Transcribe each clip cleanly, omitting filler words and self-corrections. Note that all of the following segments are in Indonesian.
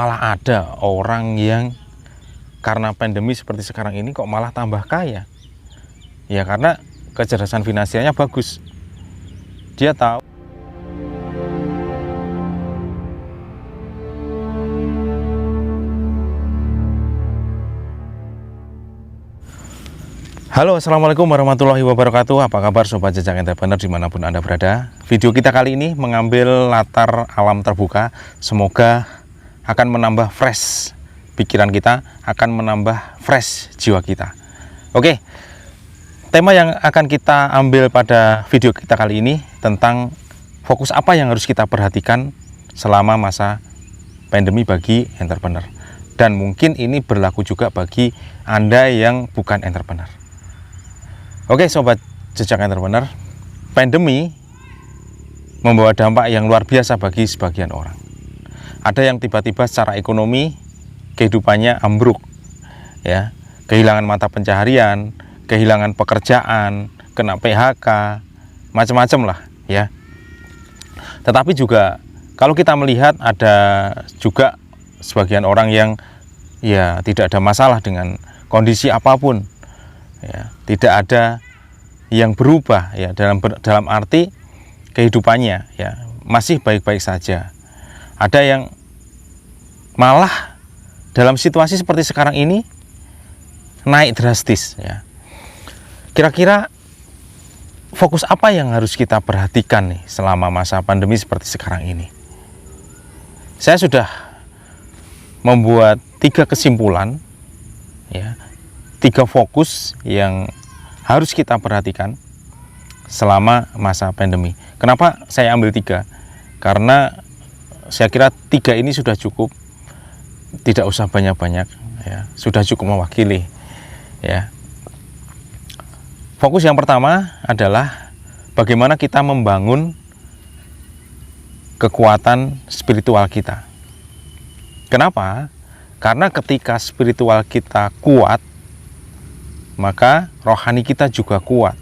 malah ada orang yang karena pandemi seperti sekarang ini kok malah tambah kaya? Ya karena kecerdasan finansialnya bagus. Dia tahu. Halo, assalamualaikum warahmatullahi wabarakatuh. Apa kabar sobat jejak entrepreneur dimanapun Anda berada? Video kita kali ini mengambil latar alam terbuka. Semoga akan menambah fresh pikiran kita, akan menambah fresh jiwa kita. Oke, tema yang akan kita ambil pada video kita kali ini tentang fokus apa yang harus kita perhatikan selama masa pandemi bagi entrepreneur. Dan mungkin ini berlaku juga bagi Anda yang bukan entrepreneur. Oke sobat jejak entrepreneur, pandemi membawa dampak yang luar biasa bagi sebagian orang. Ada yang tiba-tiba secara ekonomi kehidupannya ambruk, ya, kehilangan mata pencaharian, kehilangan pekerjaan, kena PHK, macam-macam lah, ya. Tetapi juga kalau kita melihat ada juga sebagian orang yang ya tidak ada masalah dengan kondisi apapun. Ya, tidak ada yang berubah ya dalam arti kehidupannya ya masih baik-baik saja. Ada yang malah dalam situasi seperti sekarang ini naik drastis ya. Kira-kira fokus apa yang harus kita perhatikan nih selama masa pandemi seperti sekarang ini? Saya sudah membuat 3 kesimpulan ya. 3 fokus yang harus kita perhatikan selama masa pandemi. Kenapa saya ambil 3? Karena saya kira 3 ini sudah cukup, tidak usah banyak-banyak, ya, sudah cukup mewakili. Ya. Fokus yang pertama adalah bagaimana kita membangun kekuatan spiritual kita. Kenapa? Karena ketika spiritual kita kuat, maka rohani kita juga kuat,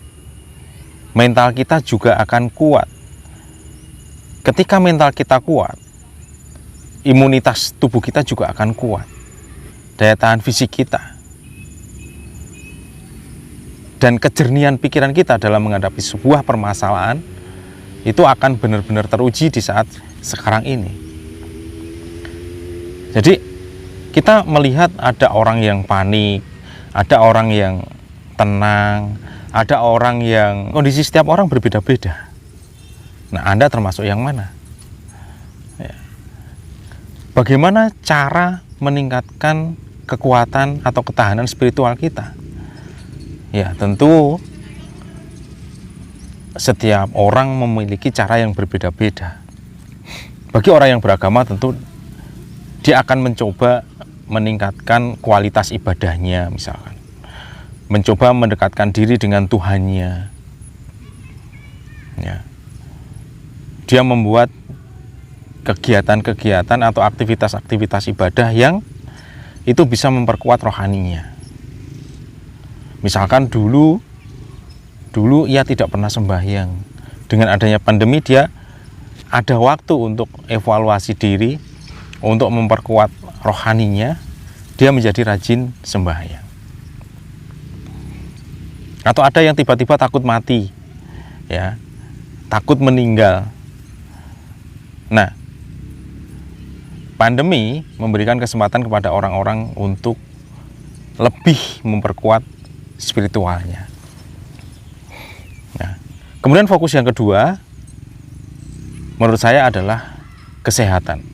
mental kita juga akan kuat. Ketika mental kita kuat, imunitas tubuh kita juga akan kuat, daya tahan fisik kita, dan kejernihan pikiran kita dalam menghadapi sebuah permasalahan itu akan benar-benar teruji di saat sekarang ini. Jadi kita melihat ada orang yang panik, ada orang yang tenang, ada orang yang kondisi setiap orang berbeda-beda. Nah, Anda termasuk yang mana? Ya. Bagaimana cara meningkatkan kekuatan atau ketahanan spiritual kita? Ya, tentu setiap orang memiliki cara yang berbeda-beda. Bagi orang yang beragama tentu dia akan mencoba meningkatkan kualitas ibadahnya, misalkan mencoba mendekatkan diri dengan Tuhannya ya. Dia membuat kegiatan-kegiatan atau aktivitas-aktivitas ibadah yang itu bisa memperkuat rohaninya. Misalkan dulu ia tidak pernah sembahyang. Dengan adanya pandemi dia ada waktu untuk evaluasi diri, untuk memperkuat rohaninya, dia menjadi rajin sembahyang. Atau ada yang tiba-tiba takut mati, ya, takut meninggal. Nah, pandemi memberikan kesempatan kepada orang-orang untuk lebih memperkuat spiritualnya. Nah, kemudian fokus yang kedua, menurut saya adalah kesehatan.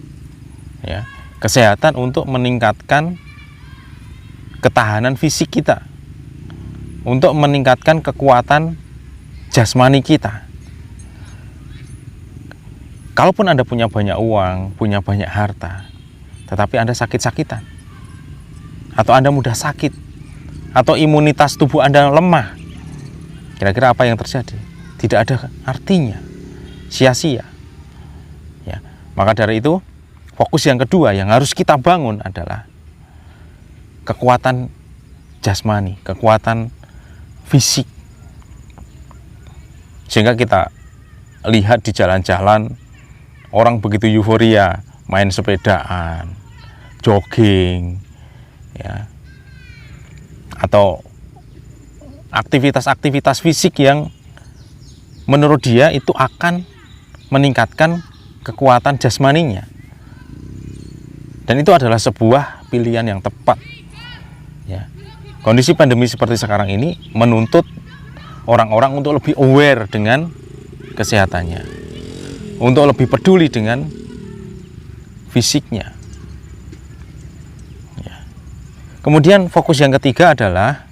Ya, kesehatan untuk meningkatkan ketahanan fisik kita, untuk meningkatkan kekuatan jasmani kita. Kalaupun Anda punya banyak uang, punya banyak harta, tetapi Anda sakit-sakitan, atau Anda mudah sakit, atau imunitas tubuh Anda lemah, kira-kira apa yang terjadi? Tidak ada artinya, sia-sia. Ya, maka dari itu, fokus yang kedua yang harus kita bangun adalah kekuatan jasmani, kekuatan fisik. Sehingga kita lihat di jalan-jalan orang begitu euforia, main sepedaan, jogging, ya, atau aktivitas-aktivitas fisik yang menurut dia itu akan meningkatkan kekuatan jasmaninya. Dan itu adalah sebuah pilihan yang tepat. Ya. Kondisi pandemi seperti sekarang ini menuntut orang-orang untuk lebih aware dengan kesehatannya, untuk lebih peduli dengan fisiknya. Ya. Kemudian fokus yang ketiga adalah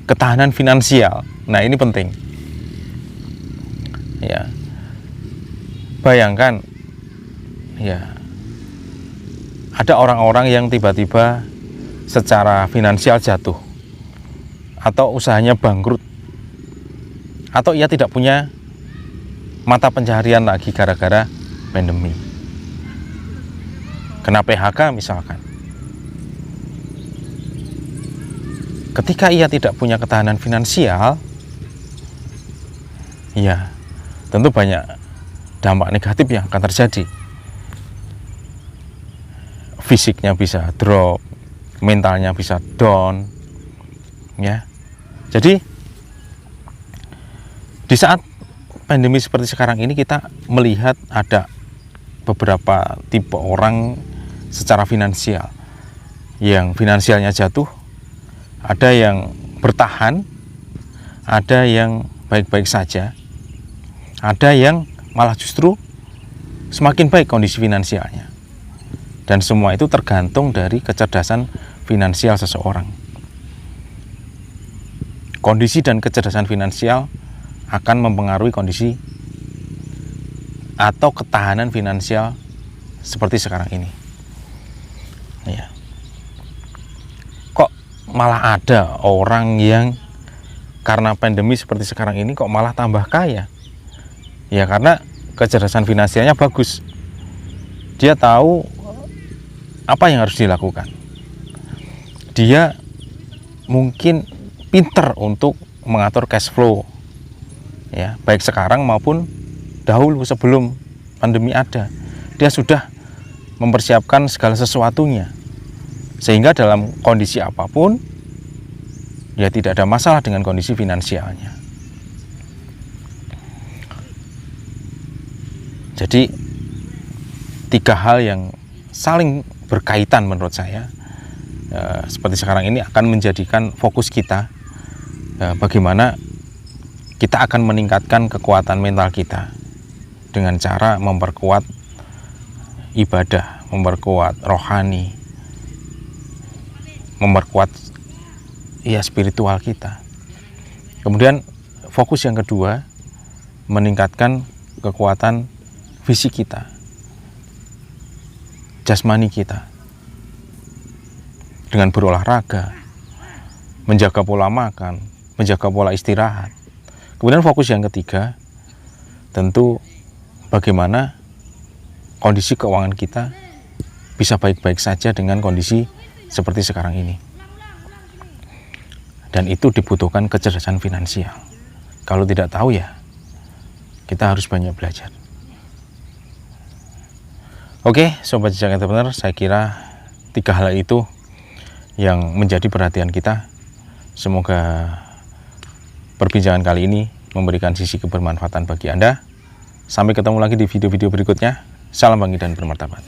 ketahanan finansial. Nah, ini penting. Ya. Bayangkan, ya, ada orang-orang yang tiba-tiba secara finansial jatuh, atau usahanya bangkrut, atau ia tidak punya mata pencaharian lagi gara-gara pandemi, kena PHK misalkan. Ketika ia tidak punya ketahanan finansial, ya tentu banyak dampak negatif yang akan terjadi. Fisiknya bisa drop, mentalnya bisa down, ya. Jadi di saat pandemi seperti sekarang ini kita melihat ada beberapa tipe orang secara finansial. Yang finansialnya jatuh, ada yang bertahan, ada yang baik-baik saja, ada yang malah justru semakin baik kondisi finansialnya. Dan semua itu tergantung dari kecerdasan finansial seseorang. Kondisi dan kecerdasan finansial akan mempengaruhi kondisi atau ketahanan finansial seperti sekarang ini. Ya. Kok malah ada orang yang karena pandemi seperti sekarang ini kok malah tambah kaya? Ya karena kecerdasan finansialnya bagus. Dia tahu apa yang harus dilakukan. Dia mungkin pinter untuk mengatur cash flow, ya, baik sekarang maupun dahulu sebelum pandemi ada. Dia sudah mempersiapkan segala sesuatunya, sehingga dalam kondisi apapun ya tidak ada masalah dengan kondisi finansialnya. Jadi 3 hal yang saling berkaitan menurut saya seperti sekarang ini akan menjadikan fokus kita bagaimana kita akan meningkatkan kekuatan mental kita dengan cara memperkuat ibadah, memperkuat rohani, memperkuat ya spiritual kita. Kemudian fokus yang kedua, meningkatkan kekuatan fisik kita, jasmani kita, dengan berolahraga, menjaga pola makan, menjaga pola istirahat. Kemudian fokus yang ketiga, tentu bagaimana kondisi keuangan kita bisa baik-baik saja dengan kondisi seperti sekarang ini. Dan itu dibutuhkan kecerdasan finansial. Kalau tidak tahu ya, kita harus banyak belajar. Oke, Sobat Jejak Entrepreneur, saya kira 3 hal itu yang menjadi perhatian kita. Semoga perbincangan kali ini memberikan sisi kebermanfaatan bagi Anda. Sampai ketemu lagi di video-video berikutnya. Salam bangkit dan bermartabat.